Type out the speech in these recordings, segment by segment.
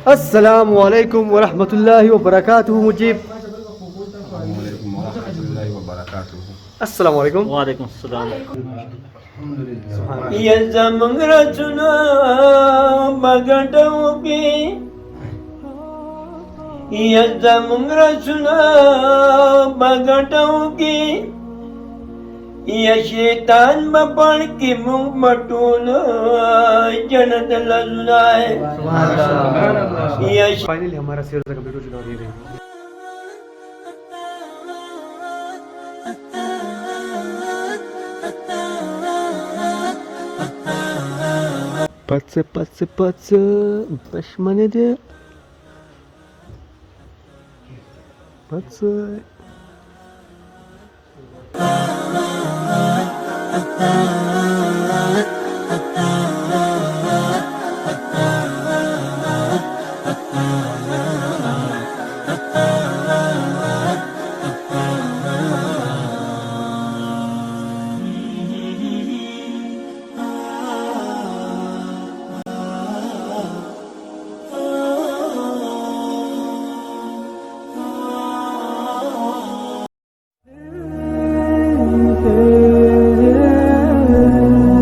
अस्सलाम वालेकुम व रहमतुल्लाहि व बरकातुहू। मुझे अस्सलाम वालेकुम। वालेकुम अस्सलाम। ये जमंगरा चुना बगटों की, ये जमंगरा चुना बगटों की, ये शैतान बपड़ की मुंह मटूल जन्नत लज़ाए। फाइनली हमारा सिर का वीडियो चुना दे रहे हैं। Patsı Başmanede Patsı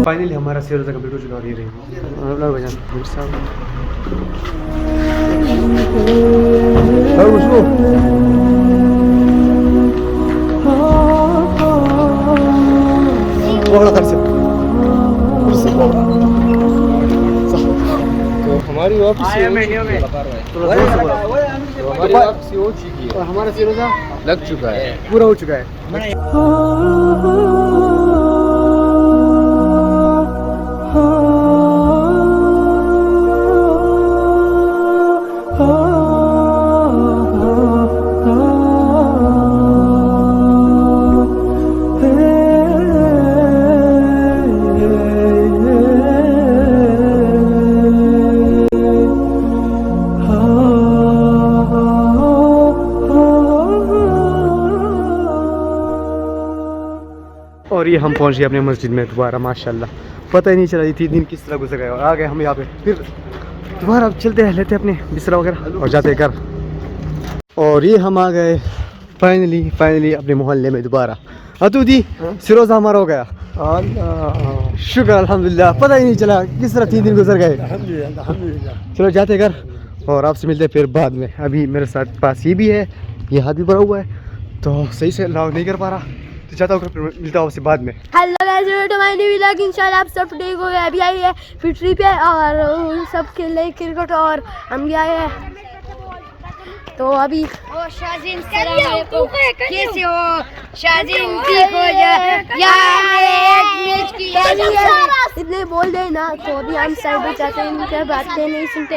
फाइनली हमारा सिर का वीडियो चुना दे रहे हैं। हमारी वापसी हो चुकी है और हमारा सिरोजा लग चुका है, पूरा हो चुका है। और ये हम पहुंच गए अपने मस्जिद में दोबारा। माशाल्लाह पता ही नहीं चला ये 3 दिन किस तरह गुजर गए और आ गए हम यहाँ पे। फिर दोबारा अब चलते हैं, लेते अपने बिस्तरा वगैरह और जाते हैं घर। और ये हम आ गए फाइनली अपने मोहल्ले में दोबारा। अतुदी सिरोजा हमारा हो गया, शुक्र अल्हम्दुलिल्लाह। पता ही नहीं चला किस तरह 3 दिन गुजर गए। चलो जाते घर और आपसे मिलते हैं फिर बाद में। अभी मेरे साथ पास ये भी है, ये हाथ भी भरा हुआ है तो सही से लॉग नहीं कर पा रहा, तो चाहता हूँ मिलता हूँ आपसे बाद में। हेलो गाइस, हमारी न्यू व्लॉग इंशाल्लाह आप सब ठीक हो गए। अभी आई है फिटरी पे और सब खेल रहे क्रिकेट और हम भी आए हैं। तो अभी शाजीन कैसे हो? शाजीन ठीक हो जाए इतने बोल दे ना, तो अभी हम साइड पे जाते हैं, इनके बातें नहीं सुनते।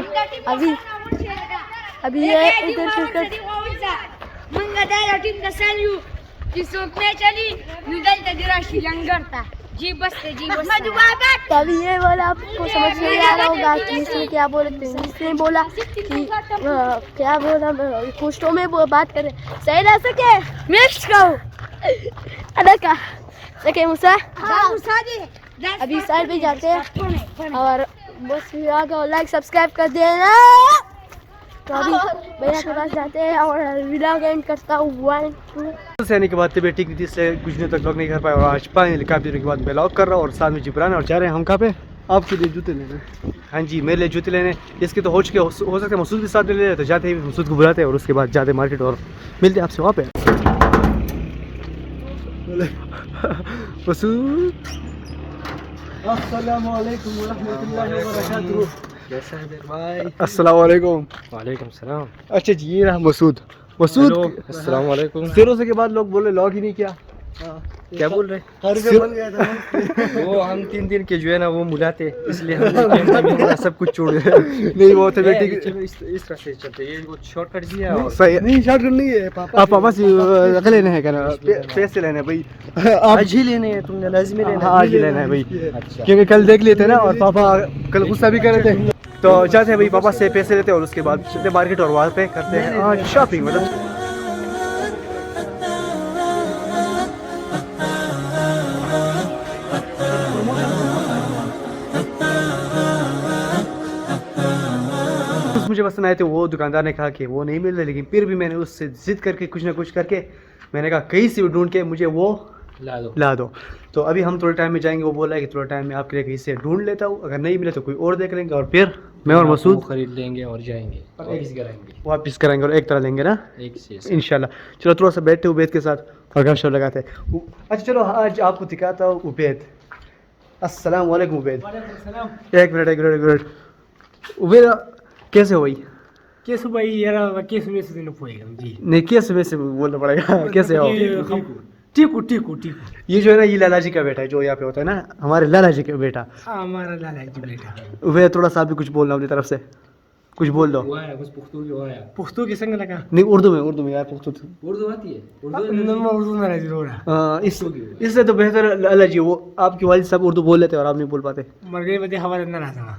अभी ये इधर क्रिकेट मंगदार टीम का सैल्यू की सोचने चली निकल तजरा श्रीलंका जी बस तभी ये बोला, आपको समझ नहीं आ रहा होगा कि इसने क्या बोला। इसने बोला कि क्या बोला, कुश्तों में बात करे सही रह सके मिक्स कहो अदा सके मुसा। अभी साइड पे जाते हैं और बस लाइक सब्सक्राइब कर देना। तो अभी भैया के पास जाते हैं और व्लॉग एंड करता हूँ। 1 2 आने के बाद तबीयत ठीक नहीं थी, इसलिए कुछ दिनों तक व्लॉग नहीं कर पाया और आज फाइनली काफ़ी दिनों के बाद मैं व्लॉग कर रहा हूँ और साथ में जिब्रान और जा रहे हैं हम कहाँ पे आपके लिए जूते लेने। हाँ जी, मेरे लिए जूते लेने। इसके तो हो चुके, हो सकता है मसूद के साथ ले ले, तो जाते हैं मसूद को बुलाते हैं और उसके बाद जाते मार्केट और मिलते हैं आपसे वहाँ पे। मसूद अस्सलाम वालेकुम व रहमतुल्लाहि व बरकातुहू। कैसा है मेरे भाई? अस्सलाम वालेकुम। वालेकुम सलाम। अच्छा जी, ये रहा मसूद। अस्सलाम वालेकुम। सिरोज़े के बाद लोग बोले लॉग ही नहीं किया। क्या बोल रहे? बन गया था वो हम 3 दिन के जो है ना वो बुलाते, इसलिए हम सब कुछ छोड़ दिया। नहीं वो थे बेटी इस तरह से चलते, ये वो शॉर्टकट दिया और सही नहीं, शॉर्टकट नहीं है पापा से अगले लेने हैं क्या पैसे लेने हैं भाई? आज ही लेने हैं, तुमने लाजमी लेना है। आज ही लेना है भाई, क्योंकि कल देख लिए थे ना और पापा कल गुस्सा भी कर रहे थे, तो जाते हैं भाई पापा से पैसे लेते और उसके बाद चलते मार्केट और वहाँ पे करते हैं शॉपिंग। मतलब मुझे पसंद आए थे वो दुकानदार ने कहा कि वो नहीं मिल रहे, लेकिन फिर भी मैंने उससे ज़िद करके कुछ ना कुछ करके मैंने कहा कहीं से भी ढूंढ के मुझे वो ला दो। तो अभी हम थोड़े टाइम में जाएंगे, वो बोला है कि थोड़ा टाइम में आपके लिए कहीं से ढूंढ लेता हूँ, अगर नहीं मिले तो कोई और देख लेंगे, और फिर मैं और मसूद खरीद लेंगे और जाएंगे वापस कराएंगे और एक तरह लेंगे ना एक से इंशाल्लाह। चलो थोड़ा सा बैठते उबैद के साथ और गपशप लगाते हैं। अच्छा चलो आज आपको दिखाता हूँ उबैद। अस्सलाम वालेकुम उबैद। एक मिनट उबैद कैसे हो भाई? कैसे भाई यार कैसे में से दिन पोएगा जी नहीं कैसे वैसे बोलना पड़ेगा, कैसे हो? टीकू ये जो है ना ये लाला जी का बेटा है, जो यहाँ पे होता है ना हमारे लाला जी का बेटा। हमारा लाला जी बेटा उबैद थोड़ा सा भी कुछ बोलना अपनी तरफ से, कुछ बोल दो। पुख्तू के संग लगा नहीं उर्दू में यार, उर्दू आती है उर्दू में राजी हो रहा इससे तो बेहतर लाला जी वो आपके वालिद साहब उर्दू बोल लेते और आप नहीं बोल पाते। मर गए बदे हवाले ना रहा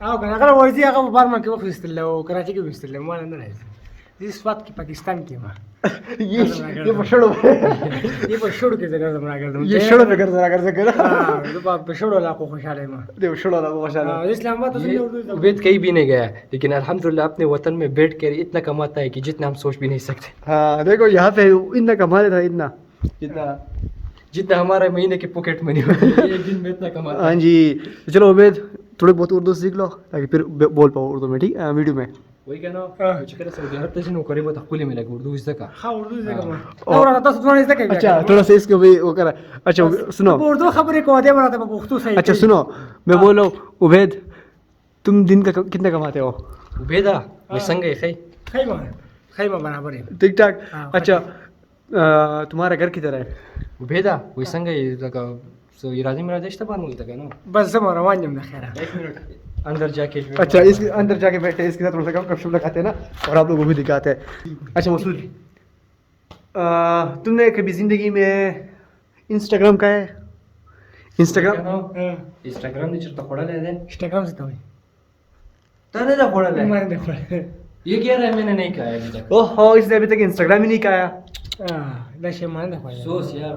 आओ कना करा वही अगर बार में क्यों खिस्ते ले वो कराची के खिस्ते ले मार अंदर है इस बात की पाकिस्तान की मां ये पछड़ो ये पछड़ के जगह हमरा कर दूं ये छोड़ो पे कर सके ना। हां तो बाप पछड़ो ला को खुशहाल है मां देखो छोड़ो ना वो माशाल्लाह। इस्लामाबाद तो उर्दू उबैद कहीं भी नहीं गया, लेकिन अल्हम्दुलिल्लाह अपने वतन में बैठ कर इतना कमाता है कि जितना हम सोच भी नहीं सकते। हाँ देखो यहाँ पे इतना कमा लेता इतना जितना हमारे महीने की पॉकेट मनी होती है एक दिन में इतना कमाता है। हाँ जी तो चलो उबैद थोड़ी बहुत उर्दू सीख लो ताकि फिर बोल पाओ उर्दू में, ठीक वीडियो में। वही कहना मुझे सऊदी अरब तक नो करीब तकली में लगे उर्दू इसका हां उर्दू जगह मां और आता सुना इसका क्या अच्छा थोड़ा सा इसको भी वो करा। अच्छा सुनो उर्दू खबरें को दे बनाता पुख्तू सही। अच्छा सुनो मैं बोल रहा हूँ उबैद तुम दिन का कितना कमाते हो? उबैदा मैं संग है खैमा बराबर है ठीक ठाक। अच्छा तुम्हारा घर किधर है? उबैदा वही संग लगा सो इरादी मेरा देश तबार मिलता है ना बस जमा रवान जम खैर एक मिनट अंदर जाके अच्छा इसके अंदर जाके बैठे इसके साथ थोड़ा सा गपशप लगाते हैं ना और आप लोगों को भी दिखाते हैं। अच्छा मसूद तुमने कभी ज़िंदगी में इंस्टाग्राम का है? इंस्टाग्राम ने चलता पड़ा ले देन इंस्टाग्राम से तो तने ना पड़ा ले मार देखो ये क्या रहा है मैंने नहीं कहा अभी तक। ओहो इसने अभी तक इंस्टाग्राम ही नहीं खाया। लशे मार देखो सोच यार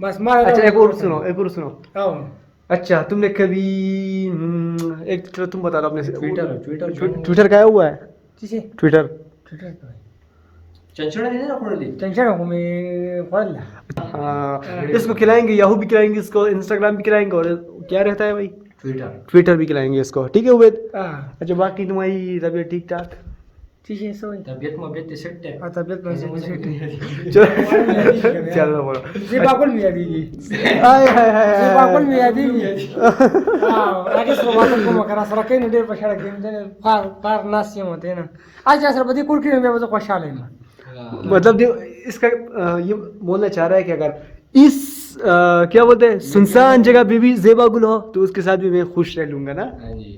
बस मार। अच्छा एक और सुनो अच्छा तुमने कभी एक चलो तुम बता दो अपने ट्विटर का हुआ है? ट्विटर चंचड़ा नहीं ना खोली टेंशन को मैं खोल ला। हाँ इसको खिलाएंगे, याहू भी खिलाएंगे इसको, इंस्टाग्राम भी खिलाएंगे और क्या रहता है भाई ट्विटर भी खिलाएंगे इसको, ठीक है उबैद? अच्छा बाकी तुम्हारी तबीयत ठीक ठाक? ठीक है सो तबीयत सेट है और तबीयत में सेट है। चलो बोलो जी बाकुल मिया दीदी हाय हाय हाय जी बाकुल मिया दीदी हां आगे सो बात को मकरा सर के ने पछाड़ के ने पार नासियम होते ना आज असर बदी कुरकी में तो खुशहाल है। मतलब इसका ये बोलना चाह रहा है कि अगर इस क्या बोलते हैं सुनसान जगह पे भी ज़ेबा गुल हो तो उसके साथ भी मैं खुश रह लूंगा ना। हां जी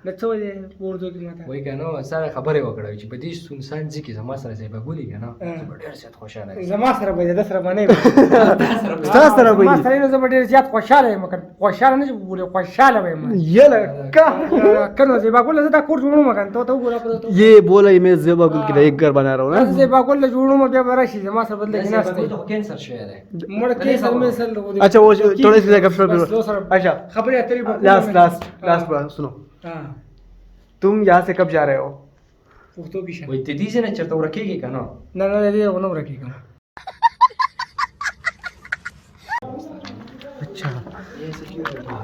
नचो ये उर्दू की माता वही कहना सारा खबर है वकड़ा कि बदी सुनसान जी की जमा सर ज़ेबा गुली है ना बड़े से खुशहाल है जमा सर बजे 10 रुपए नहीं 10 रुपए जमा सर ने बड़े ज्यादा खुशहाल है मगर खुशहाल नहीं बोले खुशहाल है ये लगा कनो ज़ेबा गुल से कोट जुड़ू मगन तो बोला ये बोला ही मैं ज़ेबा गुल के लिए एक घर बना रहा हूं ना ज़ेबा गुल जुड़ू में बे बराशी जमा सर बदले की नास्ते तो कैंसर शेयर है मर के सर में सर अच्छा वो थोड़ा सी गपशप। अच्छा खबरें तेरी लास्ट बात सुनो हां तुम यहाँ से कब जा रहे हो? पुख्तो की वही तेजी से ना चलता रखेगी का ना ना ये वो रखेगा।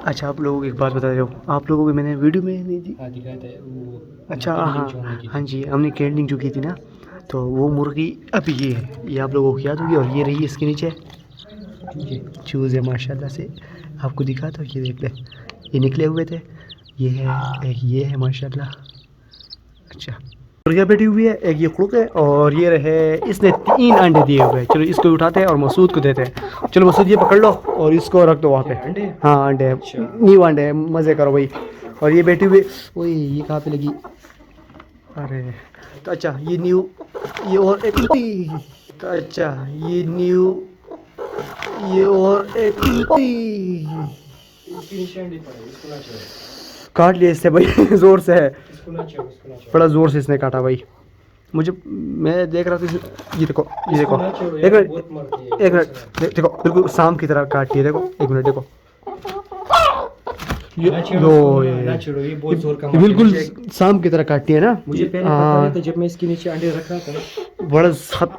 अच्छा आप लोगों को एक बात बता रहा हूँ, आप लोगों को मैंने वीडियो में नहीं दी। हाँ दिखाता है वो अच्छा हाँ जी हमने कैंडिंग जो की थी ना तो वो मुर्गी अब ये है, ये आप लोगों को याद होगी और ये रही इसके नीचे चूज़ है माशाल्लाह से आपको दिखाता हूँ। ये देख ले ये निकले हुए थे, ये है एक ये है माशाल्लाह। अच्छा मुर्गियाँ बैठी हुई है, एक ये खुड़क है और ये रहे इसने 3 अंडे दिए हुए हैं। चलो इसको उठाते हैं और मसूद को देते हैं। चलो मसूद ये पकड़ लो और इसको रख दो वहाँ पे। अंडे? हाँ अंडे न्यू अंडे हैं, मज़े करो भाई। और ये बैठी हुई वही ये कहाँ पे लगी? अरे तो अच्छा ये न्यू ये और एक तो अच्छा ये न्यू ये और एक काट लिया इससे भाई जोर से है, इसको ना छेड़ो, इसको ना छेड़ो। बड़ा जोर से इसने काटा भाई मुझे। मैं देख रहा था ये देखो इसको ना छेड़ो, एक यार, मिनट बहुत मरती है। एक मिनट देखो बिल्कुल सांप की तरह काटती है, देखो एक मिनट देखो ना छेड़ो, लो ना छेड़ो, ये बहुत जोर का ये मारती है। बिल्कुल मुझे- सांप की तरह काटती है ना। मुझे पहले पता हाँ, नहीं था, जब मैं इसके नीचे अंडे रख रहा था ना।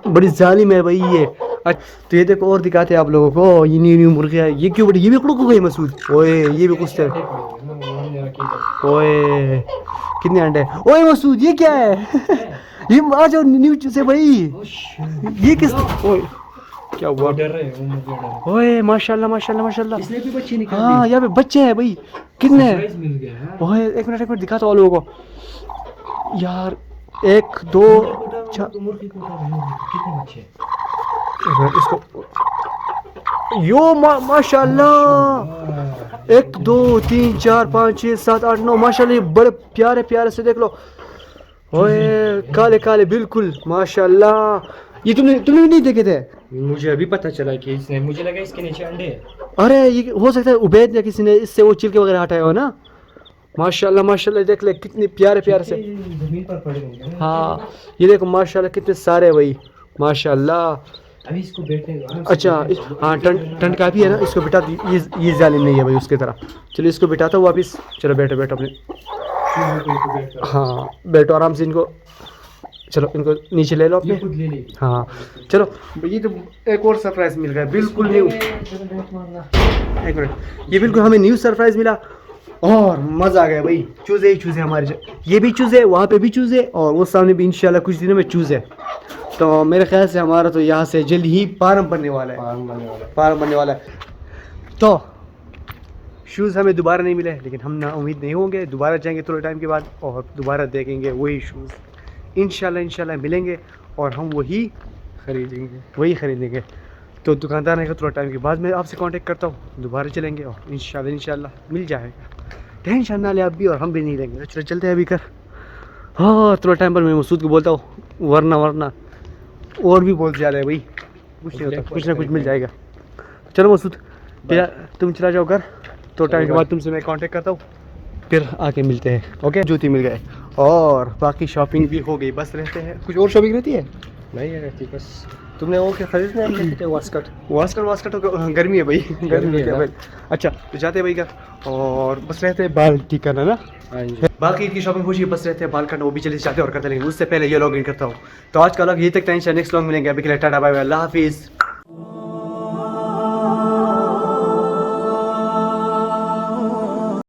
बड़ी जालिम है भाई ये। तो ये देखो और दिखाते हैं आप लोगों को, ये न्यू न्यू मुर्गियाँ, ये क्यों बड़ी, ये भी कुड़क हो गई मसूद। ओए ये भी कुछ है, ओए कितने अंडे, ओए मसूद ये क्या है ये आ जाओ न्यूज से भाई, ये किस, ओए क्या हुआ, डर रहे हैं, वो मुर्गे डर रहे हैं। ओए माशाल्लाह माशाल्लाह माशाल्लाह। इसने भी बच्चे निकाल हाँ यहाँ पे बच्चे हैं भाई, कितने हैं? प्राइस मिल गया है। ओए एक मिनट दिखाता हूँ आप लोगों को यार, 1 2 4 तो मुर्गी को उठा रहे हैं, कितने बच्चे हैं? इसको यो माशाल्लाह 1 2 3 4 5 6 7 8 9 माशाल्लाह ये बड़े प्यारे प्यारे से देख लो, ओए काले काले बिल्कुल माशाल्लाह। ये तुमने भी नहीं देखे थे? मुझे अभी पता चला कि इसने, मुझे लगा इसके नीचे अंडे हैं। अरे ये हो सकता है उबैद या किसी ने इससे वो छिलके वगैरह हटाए हो ना। माशाल्लाह माशाल्लाह देख ले कितने प्यारे प्यारे से। जमीन पर पड़े होंगे ना। हाँ ये देखो माशाल्लाह कितने सारे भाई माशाल्लाह। अभी इसको बैठने दो। अच्छा हाँ ठंड काफ़ी है ना, इसको बिठा, ये जालिम नहीं है भाई उसकी तरह। चलो इसको बिठाता हूँ वापस, चलो बैठो बैठो अपने, हाँ बैठो आराम से। इनको चलो इनको नीचे ले लो अपने, खुद ले ली। हाँ चलो। ये तो एक और सरप्राइज मिल गया बिल्कुल न्यू, एक मिनट, ये बिल्कुल हमें न्यू सरप्राइज मिला और मज़ा आ गया भाई। चूज़े ही चूज़े हमारे, ये भी चूज़े, वहाँ पे भी चूज़े और वो सामने भी इंशाल्लाह कुछ दिनों में चूज़े। तो मेरे ख्याल से हमारा तो यहाँ से जल्द ही फार्म बनने वाला है, फार्म बनने वाला है। तो शूज़ हमें दोबारा नहीं मिले, लेकिन हम ना उम्मीद नहीं होंगे, दोबारा जाएंगे थोड़े टाइम के बाद और दोबारा देखेंगे वही शूज़, इंशाल्लाह मिलेंगे और हम वही ख़रीदेंगे। तो दुकानदार आएगा थोड़ा टाइम के बाद मैं आपसे कांटेक्ट करता हूँ, दोबारा चलेंगे और इंशाल्लाह मिल जाएगा। टेंशन ना ले आप भी और हम भी नहीं लेंगे। चलो चलते हैं अभी कर, हाँ थोड़ा टाइम पर मैं मसूद को बोलता हूँ, वरना और भी बहुत ज़्यादा है भाई, कुछ नहीं होता, कुछ ना कुछ मिल जाएगा। चलो मसूद तुम चला जाओ घर, तो टाइम के बाद तुमसे मैं कांटेक्ट करता हूँ, फिर आके मिलते हैं। ओके जूती मिल गए और बाकी शॉपिंग भी हो गई, बस रहते हैं। कुछ और शॉपिंग रहती है? नहीं रहती, बस तुमने वो क्या खरीदना है? वास्कट गर्मी है भाई, गर्मी है भाई। अच्छा तो जाते हैं भाई घर और बस रहते हैं बाल ठीक करना ना। बाकी की शॉपिंग हो चुकी है, बस रहते हैं बाल काटना, वो भी चले जाते हैं और करते, लेकिन उससे पहले ये लॉग इन करता हूँ। तो आज का लॉग ये तक था, नेक्स्ट लॉग मिलेंगे। अभी के लिए टाटा बाय बाय, अल्लाह हाफिज़।